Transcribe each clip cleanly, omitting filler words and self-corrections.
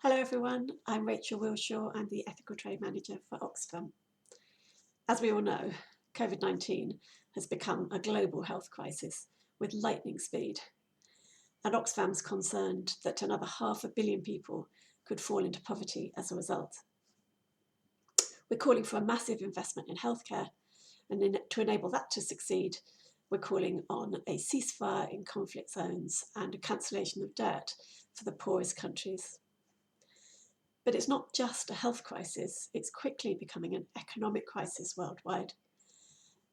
Hello everyone, I'm Rachel Wilshaw. I'm the Ethical Trade Manager for Oxfam. As we all know, COVID-19 has become a global health crisis with lightning speed. And Oxfam's concerned that another 500 million people could fall into poverty as a result. We're calling for a massive investment in healthcare, and to enable that to succeed, we're calling on a ceasefire in conflict zones and a cancellation of debt for the poorest countries. But it's not just a health crisis, it's quickly becoming an economic crisis worldwide.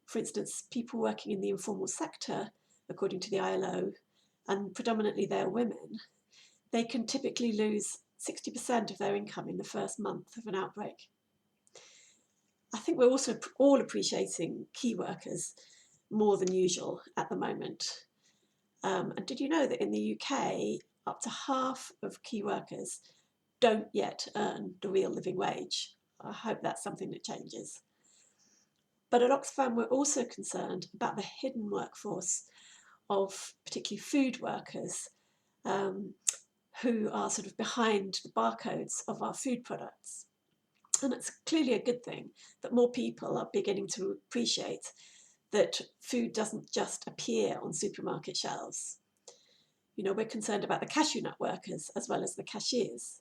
For instance, people working in the informal sector, according to the ILO, and predominantly they're women, they can typically lose 60% of their income in the first month of an outbreak. I think we're also all appreciating key workers more than usual at the moment. And did you know that in the UK, up to half of key workers don't yet earn the real living wage? I hope that's something that changes. But at Oxfam, we're also concerned about the hidden workforce of particularly food workers who are sort of behind the barcodes of our food products. And it's clearly a good thing that more people are beginning to appreciate that food doesn't just appear on supermarket shelves. You know, we're concerned about the cashew nut workers as well as the cashiers.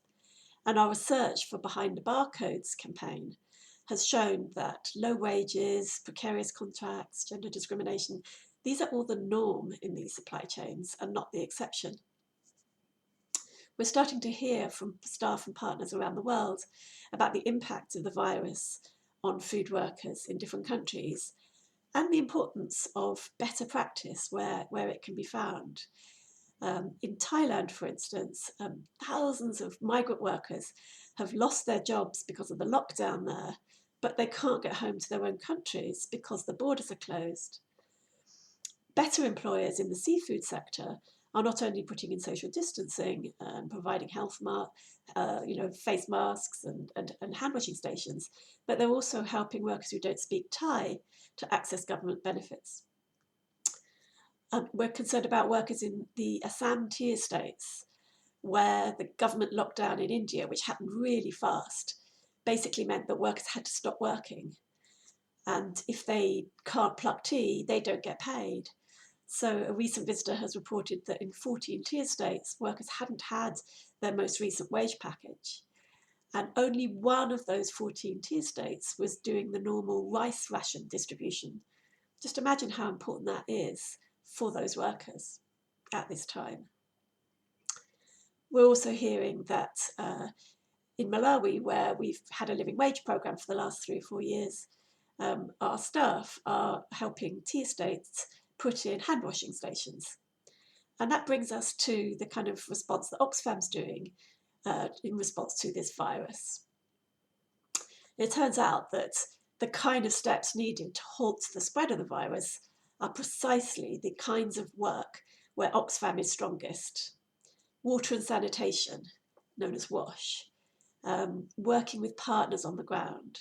And our research for Behind the Barcodes campaign has shown that low wages, precarious contracts, gender discrimination, these are all the norm in these supply chains and not the exception. We're starting to hear from staff and partners around the world about the impact of the virus on food workers in different countries and the importance of better practice where it can be found. In Thailand, for instance, thousands of migrant workers have lost their jobs because of the lockdown there, but they can't get home to their own countries because the borders are closed. Better employers in the seafood sector are not only putting in social distancing and providing face masks and hand washing stations, but they're also helping workers who don't speak Thai to access government benefits. We're concerned about workers in the Assam tier states, where the government lockdown in India, which happened really fast, basically meant that workers had to stop working. And if they can't pluck tea, they don't get paid. So a recent visitor has reported that in 14 tier states, workers hadn't had their most recent wage package. And only one of those 14 tier states was doing the normal rice ration distribution. Just imagine how important that is for those workers at this time. We're also hearing that in Malawi, where we've had a living wage programme for the last 3 or 4 years, our staff are helping tier states put in hand washing stations. And that brings us to the kind of response that Oxfam's doing in response to this virus. It turns out that the kind of steps needed to halt the spread of the virus are precisely the kinds of work where Oxfam is strongest. Water and sanitation, known as WASH, working with partners on the ground,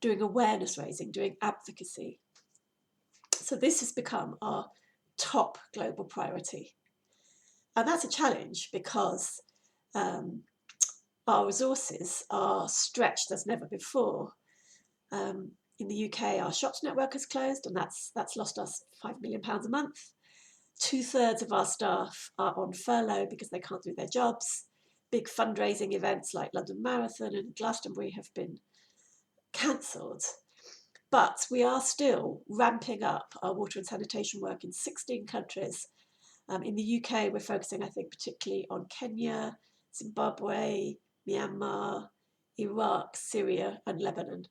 doing awareness raising, doing advocacy. So this has become our top global priority. And that's a challenge because our resources are stretched as never before. In the UK, our shops network has closed, and that's lost us £5 million a month. 2/3 of our staff are on furlough because they can't do their jobs. Big fundraising events like London Marathon and Glastonbury have been cancelled. But we are still ramping up our water and sanitation work in 16 countries. In the UK, we're focusing, I think, particularly on Kenya, Zimbabwe, Myanmar, Iraq, Syria, and Lebanon.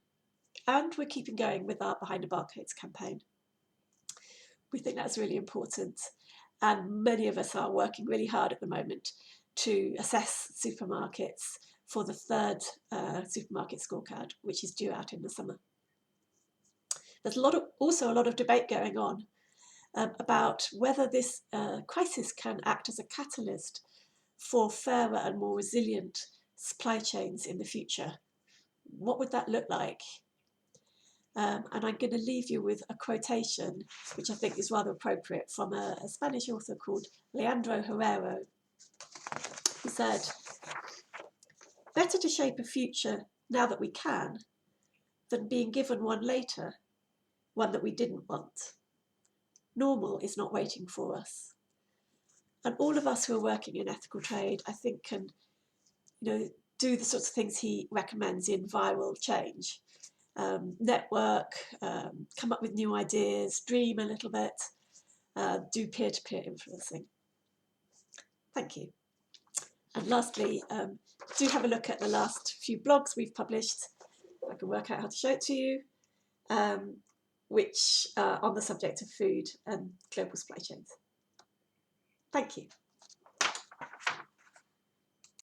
And we're keeping going with our Behind the Barcodes campaign. We think that's really important. And many of us are working really hard at the moment to assess supermarkets for the 3rd supermarket scorecard, which is due out in the summer. There's also a lot of debate going on about whether this crisis can act as a catalyst for fairer and more resilient supply chains in the future. What would that look like? And I'm going to leave you with a quotation, which I think is rather appropriate, from a Spanish author called Leandro Herrero, who said, Better to shape a future now that we can than being given one later, one that we didn't want. Normal is not waiting for us. And all of us who are working in ethical trade, I think, can, do the sorts of things he recommends in viral change. Network, come up with new ideas, dream a little bit, do peer-to-peer influencing. Thank you. And lastly, do have a look at the last few blogs we've published, if I can work out how to show it to you, which are on the subject of food and global supply chains. Thank you.